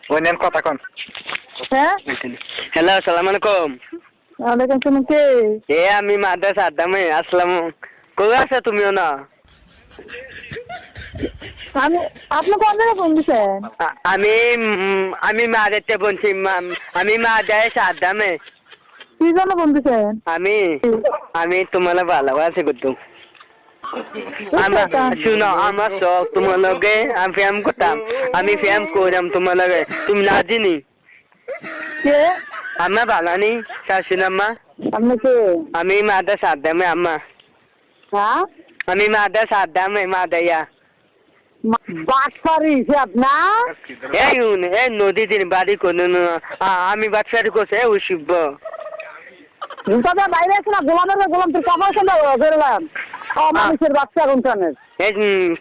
ওনেন কথা কোন হ্যাঁ হ্যালো আসসালামু আলাইকুম ওয়ালাইকুম আসসালাম কে আমি মাদ্রাসা আদামে আসলাম কই আছো তুমিও না আমি আপনি কোন জায়গায় ফোন দিছেন আমি আমি মাদেরতে বলছি আমি মাদ্রাসা আদামে কি জন্য ফোন দিছেন আমি আমি তোমার ভালোবাসি করতাম শুনো আমার শখ তোমার লগে আমি ফ্যাম করতাম আমি ফ্যাম করলাম তোমার লগে তুমি না চিনি কে আম্মা ভালো নি শাশুন আম্মা আপনি কে আমি মাদ্রাসা আদামে আম্মা হ্যাঁ আমি মাদ্রাসা আদামে মাদাইয়া বাটপারি সে আপনার এই নদী দিন বাড়ি কোনো আমি বাচ্চারি করছে ওই শিব জুতা বাইরে আছে না গোলাম তোর কাপড় খেলে বেরোলাম মানুষের বাচ্চা কোনখানে এই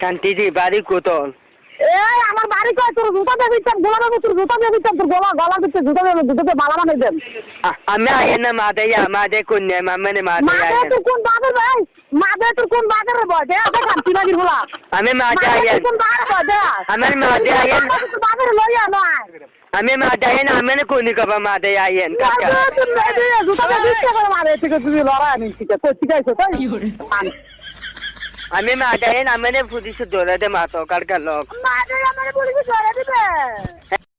কান্তি দি বাড়ি কোতল এই আমার বাড়ি কয় তোর জুতা দিয়ে দিতাম গোলামের তোর জুতা দিয়ে দিতাম তোর গলার ভিতরে জুতা দিয়ে জুতাতে মালা বানাই দেন আমি আইন না মাদাইয়া মাদে কন্যা মামানে মাদাইয়া মাদে তুই কোন বাগের ভাই মাদে তুই কোন বাগের বয় দে দেখাম তুই বাগির বলা আমি মাদে আইন কোন বাগের বয় দে আমার মাদে আইন তুই বাগের লইয়া নয় আমি মাদে আইন আমি কোনি কবা মাদে আইন কাকা জুতা দিয়ে দিতে করে মাদে থেকে তুমি লড়াই আনি ঠিক আছে ঠিক আছে তাই আমি মাদে আইন আমি পুলিশ ধরে দে মাতো কার লোক মাদে আমার পুলিশ ধরে দিবে